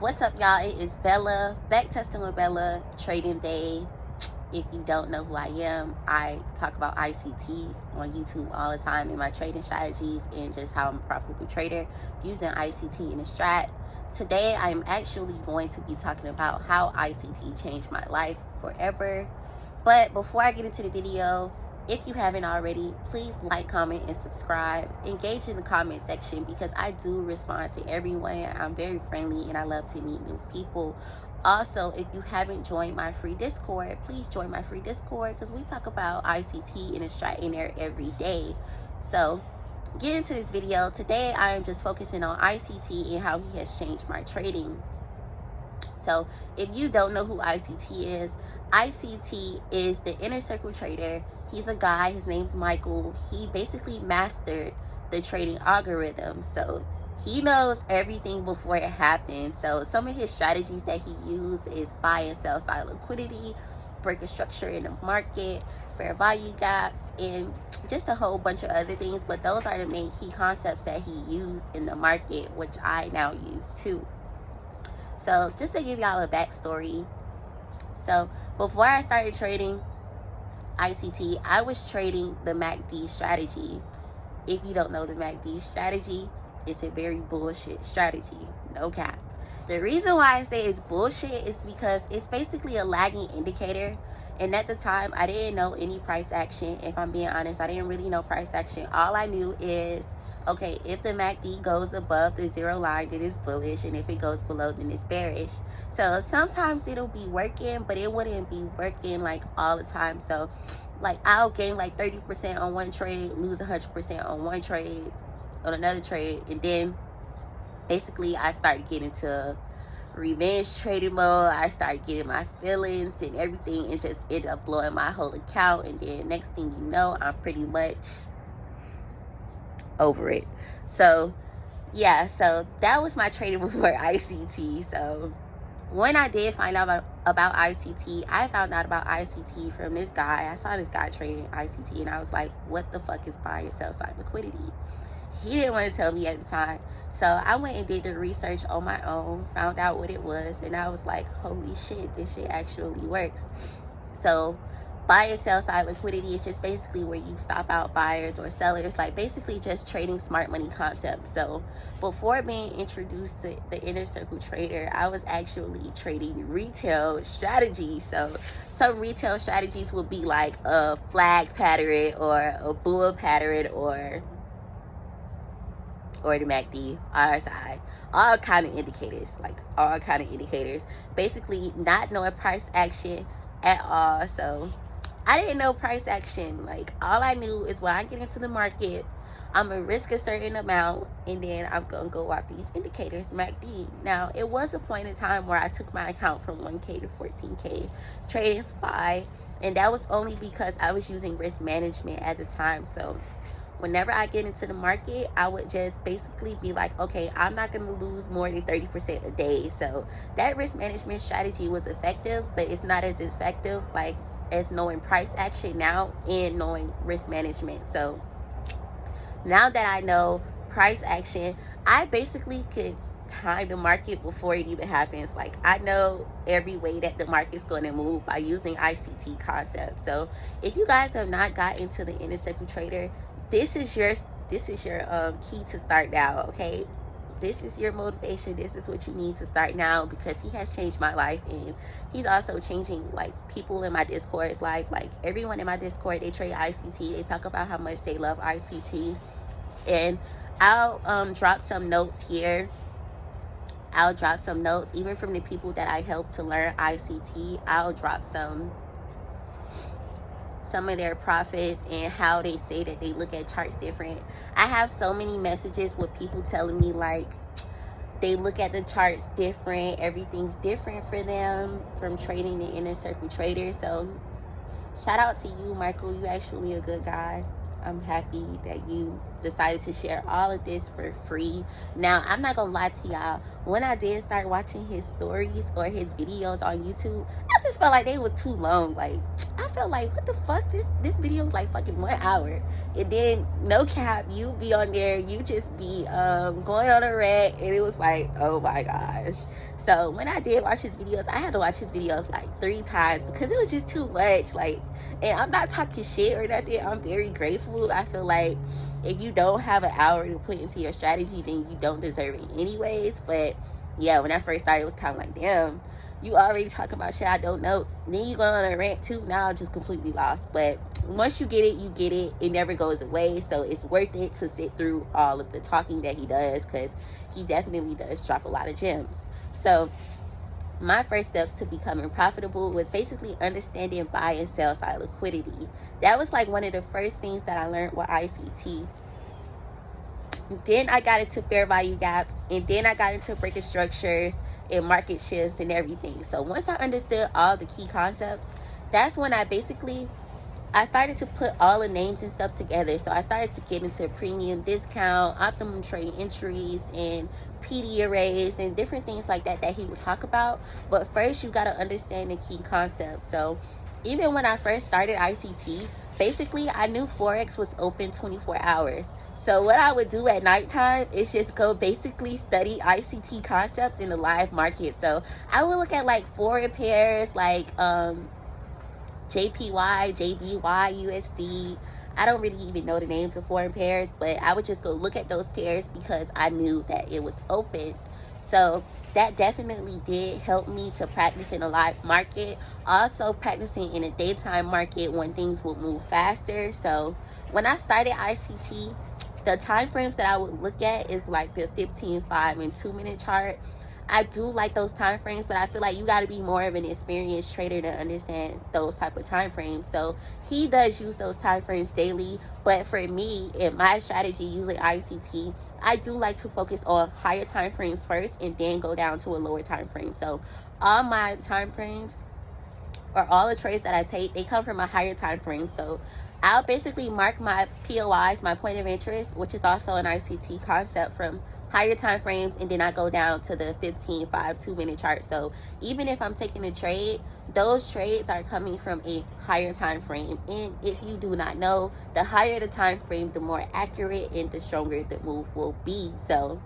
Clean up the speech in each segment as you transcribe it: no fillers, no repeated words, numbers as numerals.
What's up, y'all? It is Bella, back testing with Bella, trading day. If you don't know who I am, I talk about ICT on YouTube all the time in my trading strategies and just how I'm a profitable trader using ICT and a strat. Today, I'm actually going to be talking about how ICT changed my life forever. But before I get into the video, if you haven't already, please like, comment, and subscribe. Engage in the comment section because I do respond to everyone. I'm very friendly and I love to meet new people. Also, if you haven't joined my free Discord, please join my free Discord because we talk about ICT and a strat in there every day. So, get into this video. Today, I am just focusing on ICT and how he has changed my trading. So, if you don't know who ICT is the inner circle trader. He's a guy, his name's Michael. He basically mastered the trading algorithm. So he knows everything before it happens. So some of his strategies that he uses is buy and sell side liquidity, break a structure in the market, fair value gaps, and just a whole bunch of other things. But those are the main key concepts that he used in the market, which I now use too. So just to give y'all a backstory. So before I started trading ICT, I was trading the MACD strategy. If you don't know the MACD strategy, it's a very bullshit strategy, no cap. The reason why I say it's bullshit is because it's basically a lagging indicator. And at the time, I didn't know any price action. If I'm being honest, I didn't really know price action. All I knew is, okay, if the MACD goes above the zero line, then it's bullish, and if it goes below, then it's bearish. So sometimes it'll be working, but it wouldn't be working like all the time. So like I'll gain like 30% on one trade, lose 100% on one trade, on another trade, and then basically I started getting to revenge trading mode. I started getting my feelings and everything, and just ended up blowing my whole account. And then next thing you know, I'm pretty much over it. So yeah, so that was my trading before ICT. So when I did find out about ICT, I found out about ICT from this guy. I saw this guy trading ICT and I was like, what the fuck is buy and sell side liquidity? He didn't want to tell me at the time. So I went and did the research on my own, found out what it was, and I was like, holy shit, this shit actually works. So buy and sell side liquidity is just basically where you stop out buyers or sellers, like basically just trading smart money concept. So before being introduced to the inner circle trader, I was actually trading retail strategies. So some retail strategies would be like a flag pattern or a bull pattern or the MACD, RSI, all kind of indicators, like all kind of indicators. Basically not knowing price action at all. So I didn't know price action. Like all I knew is when I get into the market, I'm gonna risk a certain amount and then I'm gonna go off these indicators, MACD. Now it was a point in time where I took my account from 1K to 14K trading SPY, and that was only because I was using risk management at the time. So whenever I get into the market, I would just basically be like, okay, I'm not going to lose more than 30% a day. So that risk management strategy was effective, but it's not as effective like as knowing price action now and knowing risk management. So now that I know price action, I basically could time the market before it even happens. Like I know every way that the market's going to move by using ICT concept. So if you guys have not got into the inner circle trader, this is your key to start now. Okay, this is your motivation. This is what you need to start now, because he has changed my life, and he's also changing like people in my Discord's life. Like everyone in my Discord, they trade ICT. They talk about how much they love ICT, and I'll drop some notes here. I'll drop some notes even from the people that I helped to learn ICT. I'll drop some of their profits and how they say that they look at charts different. I have so many messages with people telling me like they look at the charts different, everything's different for them from trading the inner circle trader. So shout out to you, Michael. You actually a good guy. I'm happy that you decided to share all of this for free. Now, I'm not gonna lie to y'all, when I did start watching his stories or his videos on YouTube, I just felt like they were too long. Like, I felt like, what the fuck, this video is like fucking 1 hour. And then, no cap, you be on there, you just be going on a rant, and it was like, oh my gosh. So when I did watch his videos, I had to watch his videos like 3 times because it was just too much. Like, and I'm not talking shit or nothing. I'm very grateful. I feel like if you don't have an hour to put into your strategy, then you don't deserve it anyways. But yeah, when I first started, it was kind of like, damn, you already talking about shit I don't know. Then you go on a rant too. Now I'm just completely lost. But once you get it, you get it. It never goes away. So it's worth it to sit through all of the talking that he does, because he definitely does drop a lot of gems. So my first steps to becoming profitable was basically understanding buy and sell side liquidity. That was like one of the first things that I learned with ICT. Then I got into fair value gaps, and then I got into breaking structures and market shifts and everything. So once I understood all the key concepts, that's when I started to put all the names and stuff together. So I started to get into premium discount, optimum trade entries, and PD arrays and different things like that he would talk about. But first, you got to understand the key concepts. So even when I first started ICT, basically I knew Forex was open 24 hours. So what I would do at nighttime is just go basically study ICT concepts in the live market. So I would look at like foreign pairs like JPY, JBY, USD. I don't really even know the names of foreign pairs, but I would just go look at those pairs because I knew that it was open. So that definitely did help me to practice in a live market. Also practicing in a daytime market when things would move faster. So when I started ICT, the time frames that I would look at is like the 15, 5, and 2 minute chart. I do like those time frames, but I feel like you got to be more of an experienced trader to understand those type of time frames. So he does use those time frames daily, but for me, in my strategy using ICT, I do like to focus on higher time frames first and then go down to a lower time frame. So all my time frames, or all the trades that I take, they come from a higher time frame. So I'll basically mark my POIs, my point of interest, which is also an ICT concept, from higher time frames, and then I go down to the 15, 5, 2 minute chart. So even if I'm taking a trade, those trades are coming from a higher time frame. And if you do not know, the higher the time frame, the more accurate and the stronger the move will be. So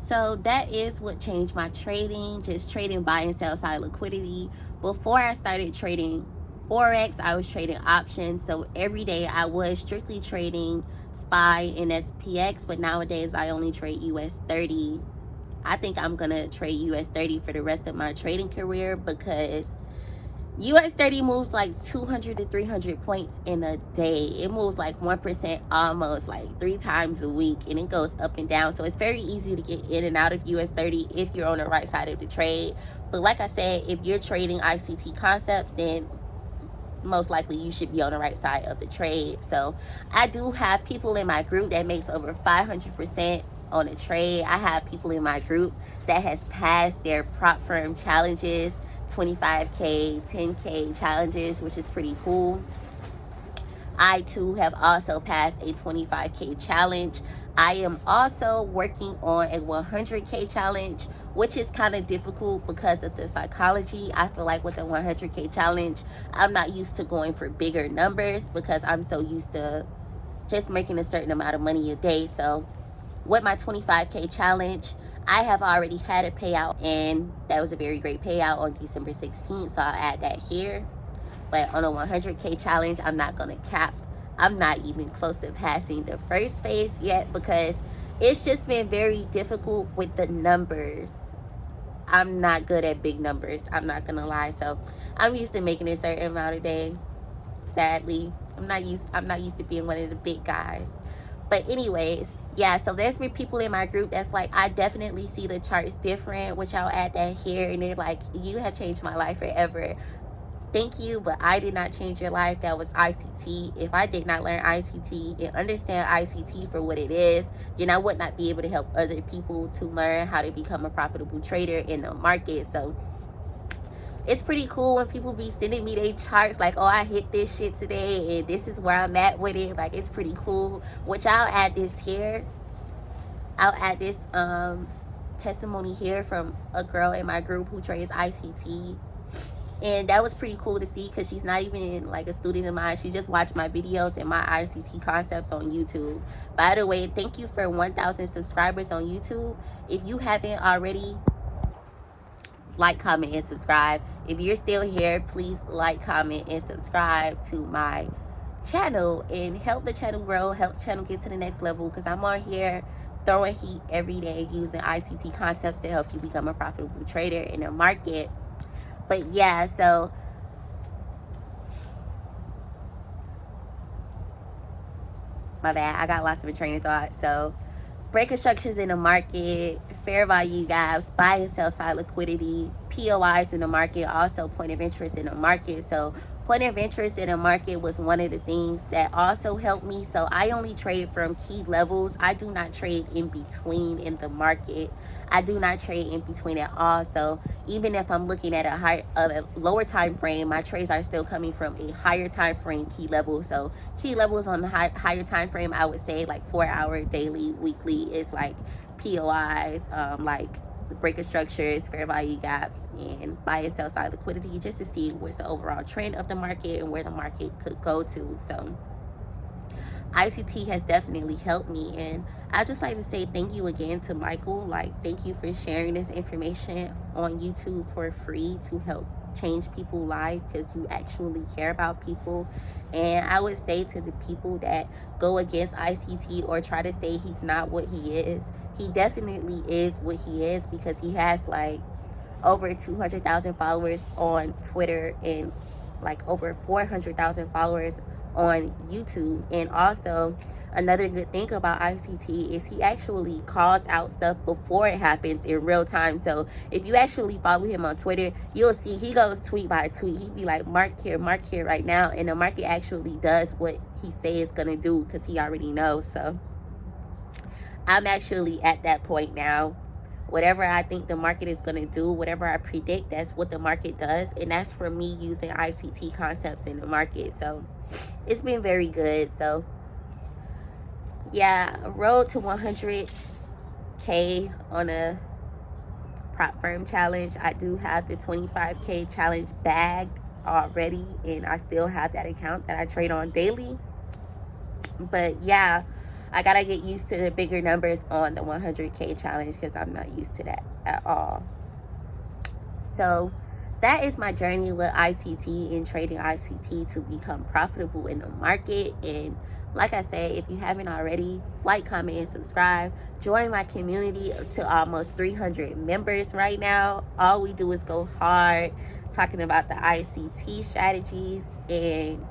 that is what changed my trading, just trading buy and sell side liquidity. Before I started trading Forex, I was trading options. So every day I was strictly trading SPY and SPX, but nowadays I only trade US 30. I think I'm gonna trade US 30 for the rest of my trading career, because US 30 moves like 200 to 300 points in a day. It moves like 1% almost like 3 times a week, and it goes up and down. So it's very easy to get in and out of US 30 if you're on the right side of the trade. But like I said, if you're trading ICT concepts, then most likely you should be on the right side of the trade. So I do have people in my group that makes over 500% on a trade. I have people in my group that has passed their prop firm challenges, 25K, 10K challenges, which is pretty cool. I too have also passed a 25K challenge. I am also working on a 100K challenge, which is kind of difficult because of the psychology. I feel like with a 100K challenge, I'm not used to going for bigger numbers because I'm so used to just making a certain amount of money a day. So with my 25K challenge, I have already had a payout, and that was a very great payout on December 16th. So I'll add that here. But on a 100K challenge, I'm not going to cap. I'm not even close to passing the first phase yet because it's just been very difficult with the numbers. I'm not good at big numbers, I'm not going to lie. So I'm used to making a certain amount a day. Sadly, I'm not used to being one of the big guys. But anyways, yeah, so there's been people in my group that's like, I definitely see the charts different, which I'll add that here. And they're like, you have changed my life forever. Thank you, but I did not change your life. That was ICT. If I did not learn ICT and understand ICT for what it is, then I would not be able to help other people to learn how to become a profitable trader in the market. So it's pretty cool when people be sending me their charts like, oh, I hit this shit today and this is where I'm at with it. Like, it's pretty cool. Which I'll add this here. I'll add this testimony here from a girl in my group who trades ICT. And that was pretty cool to see because she's not even like a student of mine. She just watched my videos and my ICT concepts on YouTube. By the way, thank you for 1,000 subscribers on YouTube. If you haven't already, like, comment, and subscribe. If you're still here, please like, comment, and subscribe to my channel and help the channel grow, help the channel get to the next level, because I'm on here throwing heat every day using ICT concepts to help you become a profitable trader in the market. But yeah, so my bad, I got lots of a train of thought. So break instructions in the market, fair value gaps, buy and sell side liquidity, POIs in the market, also point of interest in the market. So point of interest in the market was one of the things that also helped me. So I only trade from key levels. I do not trade in between in the market. I do not trade in between at all. So even if I'm looking at a lower time frame, my trades are still coming from a higher time frame key level. So key levels on the higher time frame, I would say like 4 hour, daily, weekly is like POIs, like breaker structures, fair value gaps, and buy and sell side liquidity, just to see what's the overall trend of the market and where the market could go to. So ICT has definitely helped me, and I'd just like to say thank you again to Michael. Like, thank you for sharing this information on YouTube for free to help change people's lives, because you actually care about people. And I would say to the people that go against ICT or try to say he's not what he is, he definitely is what he is, because he has like over 200,000 followers on Twitter and like over 400,000 followers on YouTube. And also another good thing about ICT is he actually calls out stuff before it happens in real time. So if you actually follow him on Twitter, you'll see he goes tweet by tweet. He'd be like, mark here right now, and the market actually does what he says it's gonna do, because he already knows. So I'm actually at that point now. Whatever I think the market is going to do, whatever I predict, that's what the market does. And that's for me using ICT concepts in the market. So it's been very good. So yeah, road to 100K on a prop firm challenge. I do have the 25K challenge bagged already, and I still have that account that I trade on daily. But yeah, I gotta get used to the bigger numbers on the 100K challenge, because I'm not used to that at all. So that is my journey with ICT and trading ICT to become profitable in the market. And like I said, if you haven't already, like, comment, and subscribe. Join my community to almost 300 members right now. All we do is go hard talking about the ICT strategies, and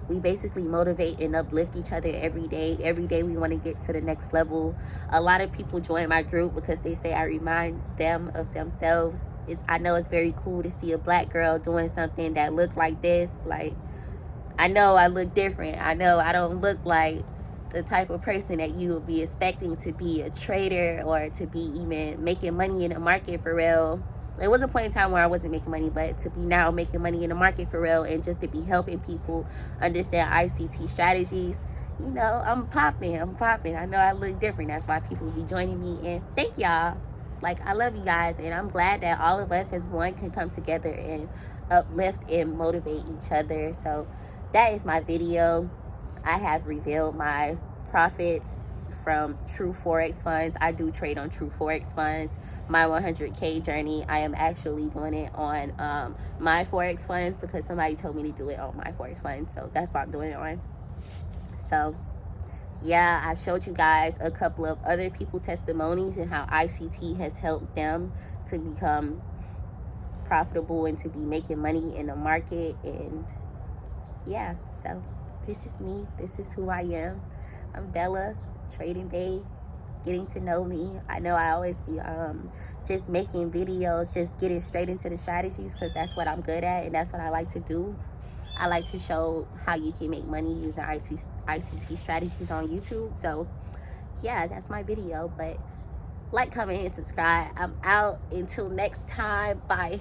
we basically motivate and uplift each other every day. Every day we want to get to the next level. A lot of people join my group because they say I remind them of themselves. I know it's very cool to see a black girl doing something that look like this. Like, I know I look different. I know I don't look like the type of person that you would be expecting to be a trader or to be even making money in the market for real. There was a point in time where I wasn't making money, but to be now making money in the market for real, and just to be helping people understand ICT strategies, you know, I'm popping. I know I look different. That's why people be joining me, and thank y'all. Like, I love you guys, and I'm glad that all of us as one can come together and uplift and motivate each other. So that is my video. I have revealed my profits from True Forex Funds. I do trade on True Forex Funds. My 100K journey, I am actually doing it on My Forex Funds, because somebody told me to do it on My Forex Funds. So that's what I'm doing it on. So yeah, I've showed you guys a couple of other people testimonies and how ICT has helped them to become profitable and to be making money in the market. And yeah, so this is me. This is who I am. I'm Bella, Trading Day. Getting to know me. I know I always be just making videos, just getting straight into the strategies, because that's what I'm good at and that's what I like to do. I like to show how you can make money using ICT strategies on YouTube. So yeah, that's my video. But like, comment, and subscribe. I'm out. Until next time. Bye.